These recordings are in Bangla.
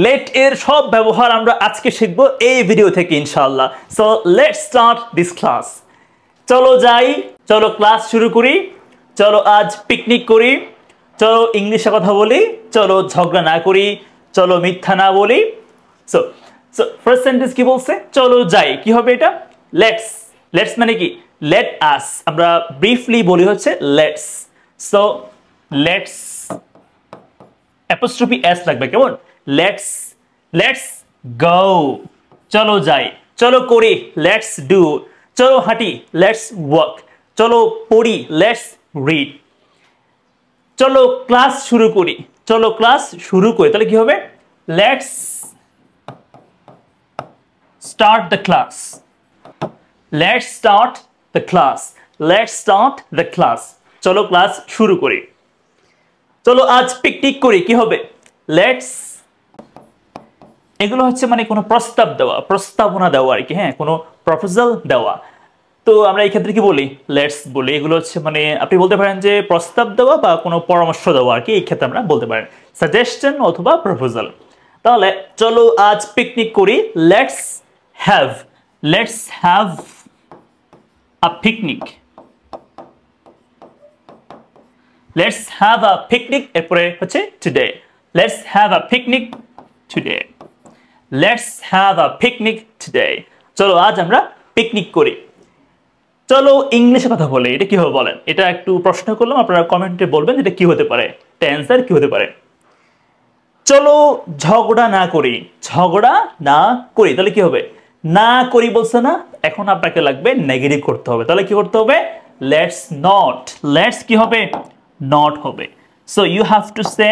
লেট এর সব ব্যবহার আমরা আজকে শিখব এই ভিডিও থেকে ইনশাআল্লাহ। So let's start this class. চলো যাই, চলো ক্লাস শুরু করি, চলো আজ পিকনিক করি, চলো ইংলিশে কথা বলি, চলো ঝগড়া না করি, চলো মিথ্যা না বলি। সো সো ফার্স্ট সেন্টেন্স কি বলছে? চলো যাই। কি হবে এটা? লেটস। লেটস মানে কি? Let us. আমরা ব্রিফলি বলি হচ্ছে let's. So let's apostrophe S লাগবে, কেমন? Let's, let's go. চলো যাই, চলো করি, লেটস ডু। চলো হাঁটি, লেটস ওয়াক। চলো পড়ি, লেটস রিড। চলো ক্লাস শুরু করি, চলো ক্লাস শুরু করি। তাহলে কি হবে? Let's start the class. Let's start the class. Let's start the class. চলো ক্লাস শুরু করি। চলো আজ পিকনিক করি। কি হবে? লেটস। এগুলো হচ্ছে মানে কোনো প্রস্তাব দেওয়া, প্রস্তাবনা দেওয়া আর কি, হ্যাঁ, কোনো প্রপোজাল দেওয়া। তো আমরা এই ক্ষেত্রে কি বলি? লেটস বলি। এগুলো হচ্ছে মানে আপনি বলতে পারেন যে প্রস্তাব দেওয়া বা কোনো পরামর্শ দেওয়া আর কি, এই ক্ষেত্রে আমরা বলতে পারেন সাজেশন অথবা প্রপোজাল। তাহলে চলো আজ পিকনিক করি। Let's have, let's have a picnic. Let's have a picnic. এরপরে হচ্ছে today. Let's have a picnic today. Let's have a picnic today. চলো আজ আমরা পিকনিক করি। চলো ইংলিশে কথা বলে। এটা কি হবে বলেন? এটা একটু প্রশ্ন করলাম, আপনারা কমেন্টে বলবেন এটা কি হতে পারে, এটা অ্যান্সার কি হতে পারে। চলো ঝগড়া না করি। ঝগড়া না করি, তাহলে কি হবে? না করি বলছে না, এখন আপনাকে লাগবে নেগেটিভ করতে হবে। তাহলে কি করতে হবে? Let's not. লেটস কি হবে? নট হবে। So you have to say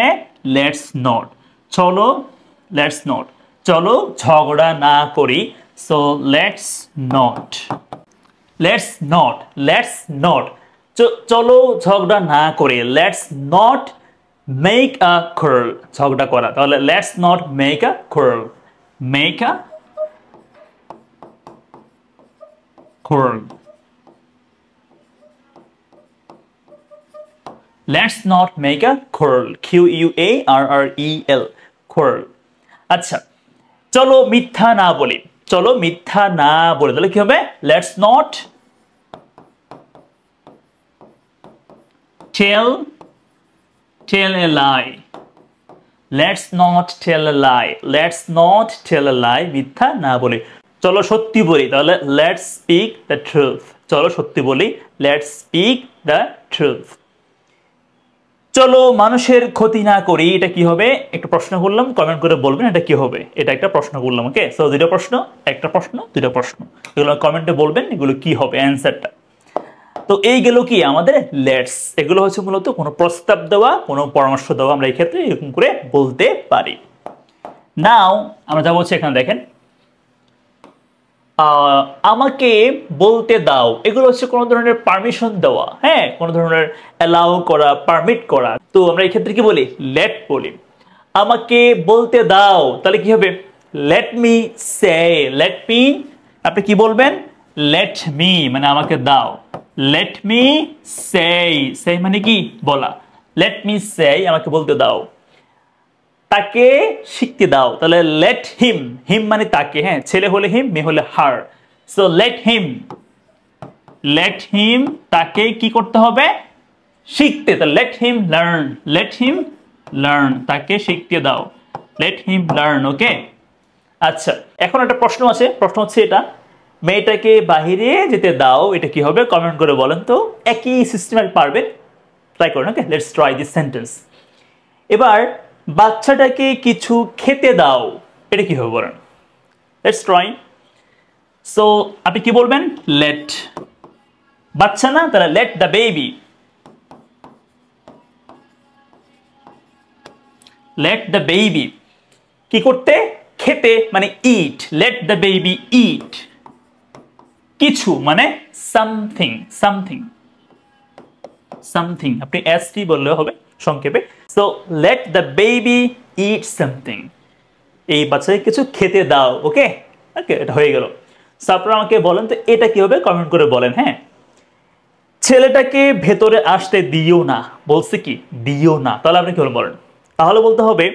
let's not. চলো লেটস নট। চলো ঝগড়া না করি। So let's not. Let's not. Let's not. চলো ঝগড়া না করে। Let's not make a quarrel। ঝগড়া করা। তাহলে let's not make a quarrel। Make a quarrel। Let's not make a quarrel। QUARREL। quarrel। আচ্ছা, চলো মিথ্যা না বলি। চলো মিথ্যা না বলি। তাহলে কি হবে? Let's not tell a lie. Let's not tell a lie. Let's not tell a lie. মিথ্যা না বলি। চলো সত্যি বলি। তাহলে let's speak the truth. চলো সত্যি বলি। Let's speak the truth. চলো মানুষের ক্ষতি না করি। এটা কি হবে? একটা প্রশ্ন করলাম, কমেন্ট করে বলবেন এটা কি হবে। এটা একটা প্রশ্ন করলাম, ওকে? সো দুটো প্রশ্ন, একটা প্রশ্ন, দুটো প্রশ্ন। এগুলো কমেন্টে বলবেন এগুলো কি হবে অ্যান্সারটা। তো এই গেল কি আমাদের লেটস। এগুলো হচ্ছে মূলত কোনো প্রস্তাব দেওয়া, কোনো পরামর্শ দেওয়া, আমরা এই ক্ষেত্রে এরকম করে বলতে পারি। নাও আমরা যা বলছি এখানে দেখেন, আমাকে বলতে দাও। এগুলো হচ্ছে কোনো ধরনের পারমিশন দেওয়া, হ্যাঁ, কোনো ধরনের অ্যালাউ করা, পারমিট করা। তো আমরা এই ক্ষেত্রে কি বলি? লেট বলি। আমাকে বলতে দাও, তাহলে কি হবে? লেট মি সে। লেট মি, আপনি কি বলবেন? লেট মি মানে আমাকে দাও। লেট মি সে। সে মানে কি? বলা। লেট মি সে, আমাকে বলতে দাও। তাকে শিখতে দাও। তাহলে লেট হিম। হিম মানে তাকে, হ্যাঁ, ছেলে হলে হিম, মেয়ে হলে her. So let him. Let him, তাকে কি করতে হবে? শিখতে। তাহলে let him learn. Let him learn, তাকে শিখতে দাও। Let him learn, okay? আচ্ছা, এখন একটা প্রশ্ন আছে। প্রশ্ন হচ্ছে এটা, মেয়েটাকে বাহিরে যেতে দাও। এটা কি হবে? কমেন্ট করে বলেন তো। একই সিস্টেমে পারবেন, ট্রাই করুন, okay? Let's try this sentence. এবার বাচ্চাটাকে কিছু খেতে দাও। এটা কি হবে বলেন? Let's try. সো আপনি কি বলবেন? লেট। বাচ্চা না, তাহলে let the baby. Let the baby কি করতে? খেতে, মানে ইট। লেট দ্য বেবি ইট। কিছু মানে সামথিং। সামথিং, সামথিং আপনি এসটি বললে হবে সংক্ষেপে। So let the baby it something. এই বাচ্চাকে কিছু খেতে দাও, ওকে? ওকে, এটা হয়ে গেল। সো আপনারা আমাকে বলেন তো এটা কি হবে, কমেন্ট করে বলেন, হ্যাঁ। ছেলেটাকে ভেতরে আসতে দিও না। বলছে কি? দিও না। তাহলে আপনি কি বলেন? তাহলে বলতে হবে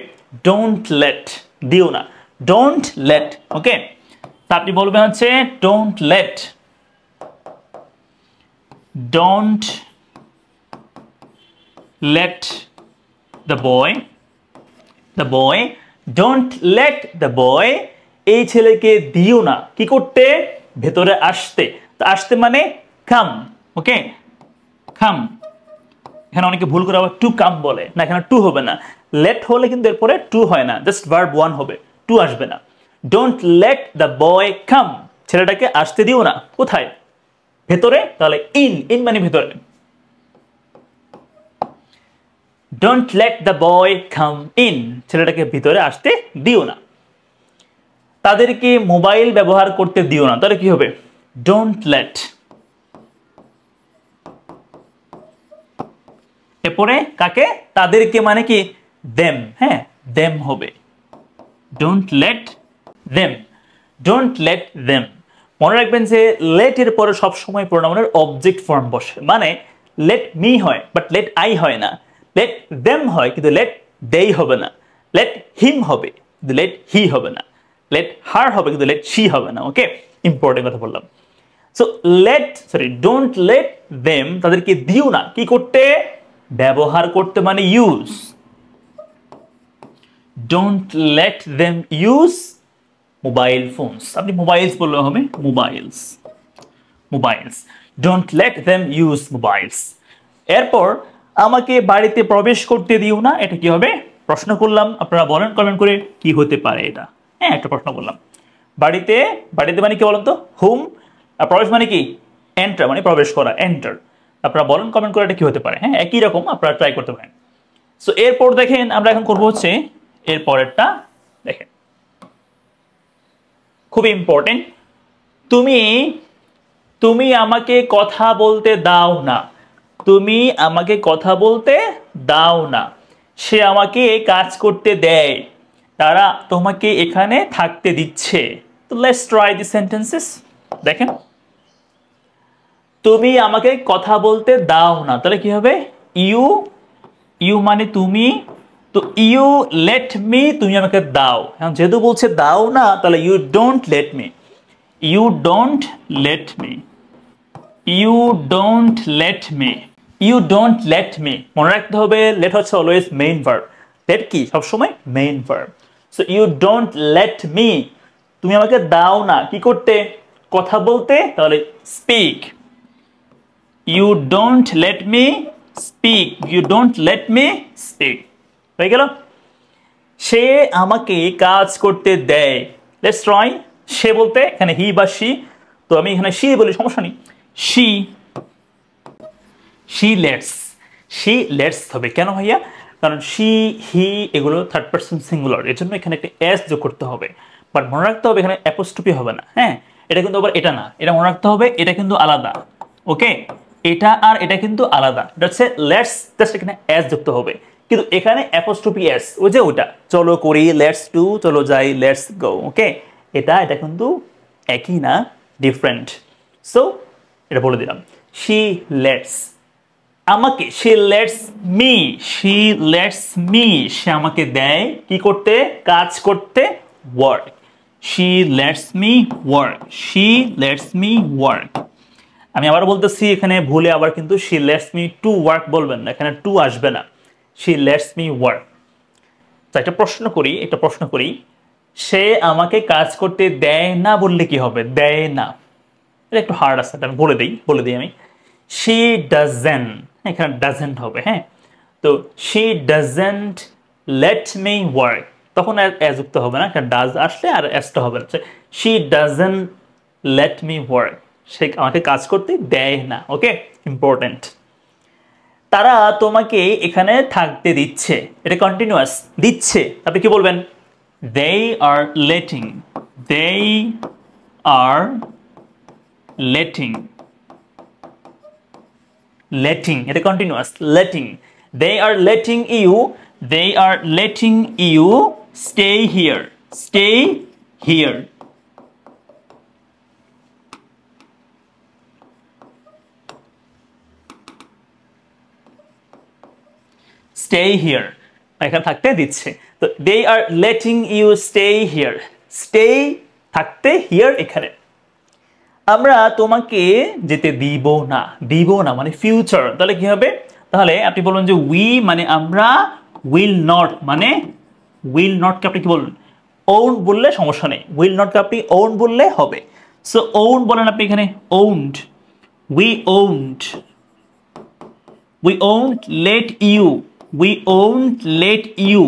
ডোন্ট লেট। দিও না, ডোন্ট লেট। ওকে, তা আপনি বলবেন হচ্ছে don't let the boy don't let the boy এই ছেলেকে দিও না কি করতে, ভেতরে আসতে। তো আসতে মানে কাম। ওকে, কাম। এখানে অনেকে ভুল করে আবার টু কাম বলে, না এখানে টু হবে না, লেট হলে কিন্তু এরপরে টু হয় না, জাস্ট ভার্ব ওয়ান হবে, টু আসবে না। ডোন্ট লেট দ্য বয় কাম, ছেলেটাকে আসতে দিও না কোথায়, ভেতরে। তাহলে ইন মানে ভেতরে। Don't let the boy come in, ছেলেটাকে ভিতরে আসতে দিও না। তাদেরকে মোবাইল ব্যবহার করতে দিও না, তাহলে কি হবে, ডোন্ট লেট। এরপরে কাকে, তাদেরকে মানে কি দেম, হ্যাঁ দেম হবে, don't let them, don't let them. মনে রাখবেন যে লেট এর পরে সবসময় প্রোনাউনের অবজেক্ট ফর্ম বসে, মানে লেট মি হয় বাট লেট আই হয় না, লেট দেম হয় কিন্তু লেট দেই হবে না, লেট হিম হবে কিন্তু লেট হি হবে না, লেট হার হবে কিন্তু লেট শি হবে না। ওকে, ইম্পর্টেন্ট কথা বললাম। সো ডোন্ট লেট দেম, তাদেরকে দিও না কি করতে, ব্যবহার করতে, মানে use. Don't let them use mobile phones, আপনি মোবাইলস বললে হবে mobiles, don't let them use mobiles. এরপর আমাকে বাড়িতে প্রবেশ করতে দিও না, এটা কি হবে, প্রশ্ন করলাম, আপনারা বলেন কমেন্ট করে কি হতে পারে এটা। হ্যাঁ, একটা প্রশ্ন করলাম, বাড়িতে মানে কি বলেন তো, হোম, আর প্রবেশ মানে কি, এন্টার মানে প্রবেশ করা, এন্টার। আপনারা বলেন কমেন্ট করে এটা কি হতে পারে। হ্যাঁ, একই রকম আপনারা ট্রাই করতে পারেন। সো এরপর দেখেন আমরা এখন করবো হচ্ছে এর পরেরটা, দেখেন খুব ইম্পর্টেন্ট। তুমি আমাকে কথা বলতে দাও না, তুমি আমাকে কথা বলতে দাও না, সে আমাকে কাজ করতে দেয়, তারা তোমাকে এখানে থাকতে দিচ্ছে। তো লেটস ট্রাই দি সেন্টেন্সেস। দেখেন, তুমি আমাকে কথা বলতে দাও না, তাহলে কি হবে, ইউ মানে তুমি, তো ইউ লেট মি, তুমি আমাকে দাও। এখন যেহেতু বলছে দাও না, তাহলে you don't let me, you don't let me, you don't let me, you don't let me. মনে রাখতে হবে লেট হচ্ছে অলওয়েজ মেইন ভার্ব, লেট কি সবসময় main verb. So you don't let me, তুমি আমাকে দাও না কি করতে, কথা বলতে, তাহলে speak, you don't let me speak, you don't let me speak. হয়ে গেল। সে আমাকে কাজ করতে দেয়, লেটস ট্রাই। সে বলতে এখানে হি বা শি, তো আমি এখানে শি বলি, সমস্যা নেই, শি লেটস হবে। কেন ভাইয়া, কারণ শি হি এগুলো থার্ড পারসন সিঙ্গুলার, এর জন্য এখানে একটা এস যোগ করতে হবে। বাট মনে রাখতে হবে এখানে অ্যাপোস্ট্রফি হবে না। হ্যাঁ, এটা কিন্তু আবার এটা না, এটা মনে রাখতে হবে, এটা কিন্তু আলাদা। ওকে, এটা আর এটা কিন্তু আলাদা, এটা হচ্ছে লেটস, জাস্ট এখানে এস যুক্ত হবে, কিন্তু এখানে অ্যাপোস্ট্রফি এস, ওই যে ওটা চলো করি, লেটস ডু, চলো যাই, লেটস গো। ওকে, এটা কিন্তু একই না, ডিফারেন্ট। সো এটা বলে দিলাম, শি লেটস আমাকে, she lets me, she lets me, সে আমাকে দেয় কি করতে, কাজ করতে, work, she lets me work, she lets me work. আমি আবার বলতেছি, এখানে ভুলে আবার কিন্তু she lets me to work বলবেন না, এখানে টু আসবে না, শি লেটস মি ওয়ার্ক। তো একটা প্রশ্ন করি, সে আমাকে কাজ করতে দেয় না বললে কি হবে, দেয় না, এটা একটু হার্ড আছে, আমি বলে দিই আমি, শি ডাজেন্ট, এখানে ডাজেন্ট হবে। হ্যাঁ, তো she doesn't let me work, তখন আর এস যুক্ত হবে না, কারণ ডাজ আসলে আর এসটা হবে না। She doesn't let me work, সে আমাকে কাজ করতে দেয় না। Okay, important. তারা তোমাকে এখানে থাকতে দিচ্ছে, এটা কন্টিনিউয়াস, দিচ্ছে, আপনি কি বলবেন, they are letting, they are letting, letting এটা continuous, letting, they are letting you, they are letting you stay here, stay here, stay here, এখানে থাকতে দিচ্ছে। তো they are letting you stay here, stay থাকতে, হিয়ার এখানে। আমরা তোমাকে যেতে দিব না মানে ফিউচার, তাহলে কি হবে? তাহলে আপনি বলবেন যে উই মানে আমরা, উইল নট মানে, উইল নটকে আপনি কি বলবেন? ওন বললে সমস্যা নেই, উইল নটকে আপনি ওন বললে হবে। সো ওন বলেন আপনি এখানে, won't, we won't, we won't let you, we won't let you,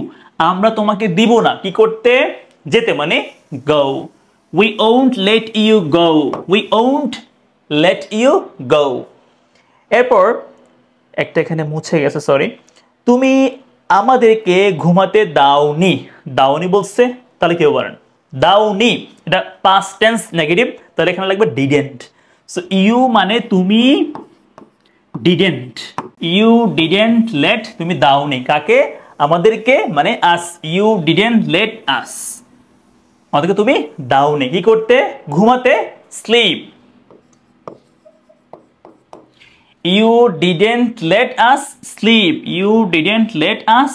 আমরা তোমাকে দিব না কি করতে? যেতে, মানে go. We won't let you go, we won't let you go. এরপর একটা এখানে মুছে গেছে, সরি। তুমি আমাদেরকে ঘুমাতে দাওনি, দাওনি বলছে, তাহলে কেউ বলেন দাওনি, এটা পাস্ট টেন্স নেগেটিভ, তাহলে এখানে লাগবে ডিডেন্ট। সো ইউ মানে তুমি, ডিডেন্ট, ইউ ডিডেন্ট লেট, তুমি দাওনি কাকে? আমাদেরকে, মানে us, you didn't let us, আমাদেরকে তুমি দাওনি কি করতে? ঘুমাতে, sleep. You didn't let us sleep, you didn't let us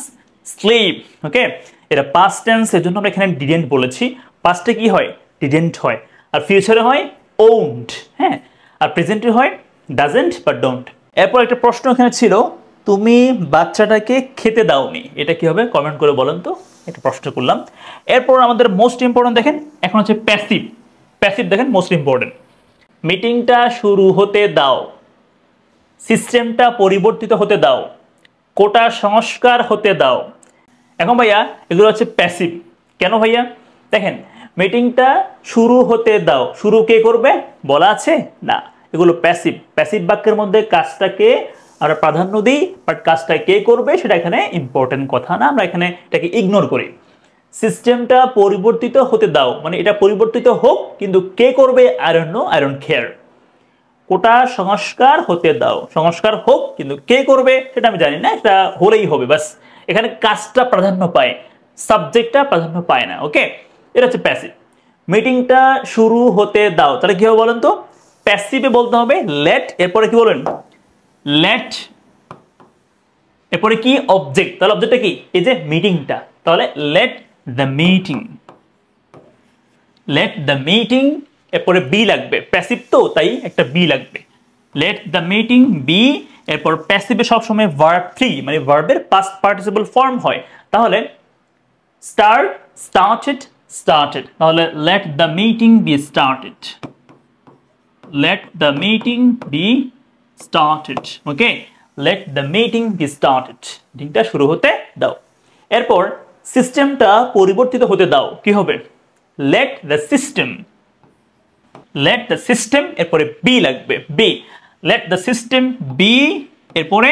sleep. Okay, এটা পাস্ট টেন্স, এর জন্য আমরা এখানে ডিডেন্ট বলেছি। পাস্টে কি হয়? ডিডেন্ট হয়। আর ফিউচারে হয় ওন্ট, হ্যাঁ। আর প্রেজেন্টে হয় ডাজেন্ট বা ডোন্ট। এরপর একটা প্রশ্ন এখানে ছিল, তুমি বাচ্চাটাকে খেতে দাওনি, এটা কি হবে? কমেন্ট করে বলেন তো, একটা প্রশ্ন করলাম। এরপর আমাদের মোস্ট ইম্পর্টেন্ট দেখেন, এখন হচ্ছে প্যাসিভ। প্যাসিভ দেখেন মোস্ট ইম্পর্টেন্ট। মিটিংটা শুরু হতে দাও, সিস্টেমটা পরিবর্তিত হতে দাও, কোটা সংস্কার হতে দাও। এখন ভাইয়া এগুলো হচ্ছে প্যাসিভ। কেন ভাইয়া? দেখেন, মিটিংটা শুরু হতে দাও, শুরু কে করবে বলা আছে না, এগুলো প্যাসিভ। প্যাসিভ বাক্যের মধ্যে কাজটাকে আমরা প্রাধান্য দিই, বাট কাজটা কে করবে সেটা এখানে ইম্পর্টেন্ট কথা না, আমরা এখানে এটাকে ইগনোর করি। সিস্টেমটা পরিবর্তিত হতে দাও মানে এটা পরিবর্তিত হোক, কিন্তু কে করবে I don't know, I don't care. Quota সংস্কার হতে দাও, সংস্কার হোক, কিন্তু কে করবে সেটা আমি জানি না, এটা হলেই হবে বাস। এখানে কাজটা প্রাধান্য পায়, সাবজেক্টটা প্রাধান্য পায় না। ওকে, এটা হচ্ছে প্যাসিভ। মিটিংটা শুরু হতে দাও, তাহলে কি হবে বলেন তো? প্যাসিভে বলতে হবে লেট, এরপরে কি বলবেন? লেট, এরপরে কি? অবজেক্ট, তাহলে অবজেক্টটা কি? এই যে মিটিংটা, তাহলে let the meeting, let the meeting, এরপরে বি লাগবে, প্যাসিভ তো তাই একটা বি লাগবে। লেট দ্য মিটিং বি, এরপর প্যাসিভে সবসময় ভার্ব 3 মানে ভার্বের পাস্ট পার্টিসিপল ফর্ম হয়, তাহলে স্টার্ট, স্টার্টেড, স্টার্টেড, তাহলে let the meeting B started, let the meeting B started. Okay, let the meeting B started, মিটিংটা শুরু হতে দাও। এরপর সিস্টেমটা পরিবর্তিত হতে দাও, কি হবে? Let the system, let the system, এরপরে বি লাগবে, be, let the system be, এরপরে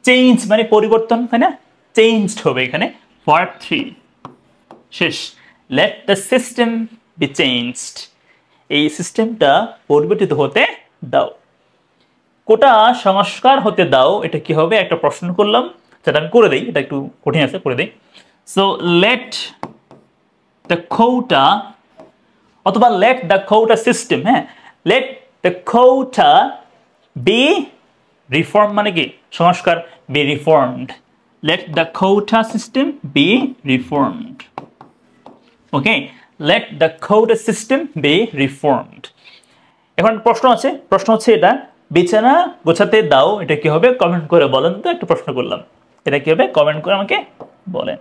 চেঞ্জ মানে পরিবর্তন, তাই না? চেঞ্জড হবে এখানে, ভার্ব 3 শেষ। Late the system be changed, এই সিস্টেমটা পরিবর্তিত হতে দাও। কোটা সংস্কার হতে দাও, এটা কি হবে? একটা প্রশ্ন করলাম, সেটা আমি করে দেই, এটা একটু কঠিন আছে, করে দেই। সো লেট দ্য কোটা, অথবা লেট দ্য কোটা সিস্টেম, হ্যাঁ, let the quota be reform, মানে কি? সংস্কার, be reformed, let the quota system be reformed. Okay, let the quota system be reformed. এখন প্রশ্ন আছে, প্রশ্ন হচ্ছে এটা, বিছানা গোছাতে দাও, এটা কি হবে? কমেন্ট করে বলেন তো, একটা প্রশ্ন করলাম, এটা কি হবে? কমেন্ট করে আমাকে বলেন।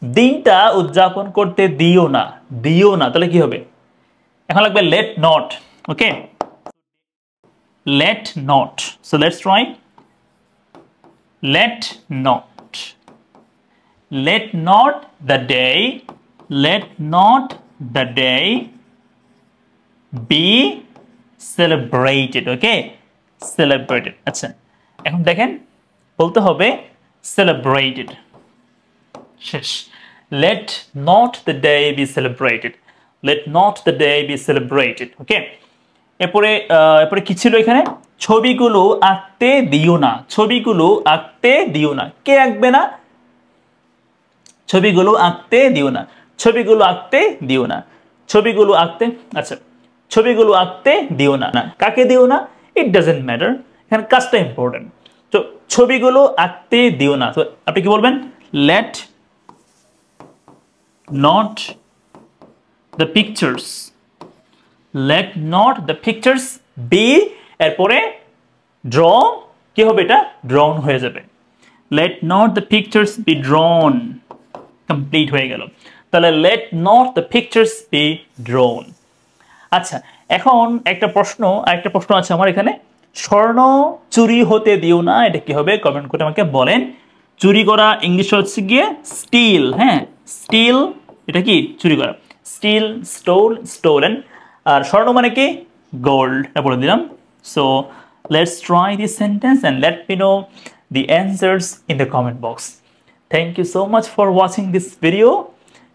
দিনটা উদযাপন করতে দিও না, দিও না, তাহলে কি হবে? এখন লাগবে let not. Okay, let not, so let's try, let not, let not the day, let not the day be celebrated. Okay, celebrated. আচ্ছা, এখন দেখেন বলতে হবে সেলিব্রেটেড, শেষ। Let not the day be celebrated, let not the day be celebrated. Okay, এরপরে এরপরে কি ছিল এখানে? ছবিগুলো আঁকতে দিও না, ছবিগুলো আঁকতে দিও না, কে আঁকবে না? ছবিগুলো আঁকতে দিও না, ছবিগুলো আঁকতে দিও না, ছবিগুলো আঁকতে, আচ্ছা, ছবিগুলো আঁকতে দিও না, না কাকে দিও না? ইট ডাজেন্ট ম্যাটার, এখানে কাজটা ইম্পর্টেন্ট। তো ছবিগুলো আঁকতে দিও না, তো আপনি কি বলবেন? let not the pictures be এরপরে draw কি হবে এটা drawn হয়ে যাবে let not the pictures be drawn complete হয়ে গেল তাহলে let not the pictures be drawn আচ্ছা এখন একটা প্রশ্ন আছে আমার এখানে স্বর্ণ চুরি হতে দিও না এটা কি হবে কমেন্ট করে আমাকে বলেন চুরি করা ইংলিশে হচ্ছে গিয়ে স্টিল হ্যাঁ স্টিল এটা কি চুরি করা স্টিল stolen আর স্বর্ণ মানে কি গোল্ড এটা বলে দিলাম so let's try this sentence and let me know the answers in the comment box thank you so much for watching this video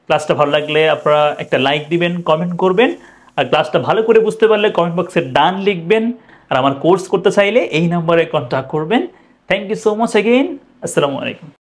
ক্লাসটা ভালো লাগলে আপনারা একটা লাইক দিবেন কমেন্ট করবেন আর ক্লাসটা ভালো করে বুঝতে পারলে কমেন্ট বক্সে ডান লিখবেন আর আমার কোর্স করতে চাইলে এই নম্বরে কন্টাক্ট করবেন thank you so much again আসসালামু আলাইকুম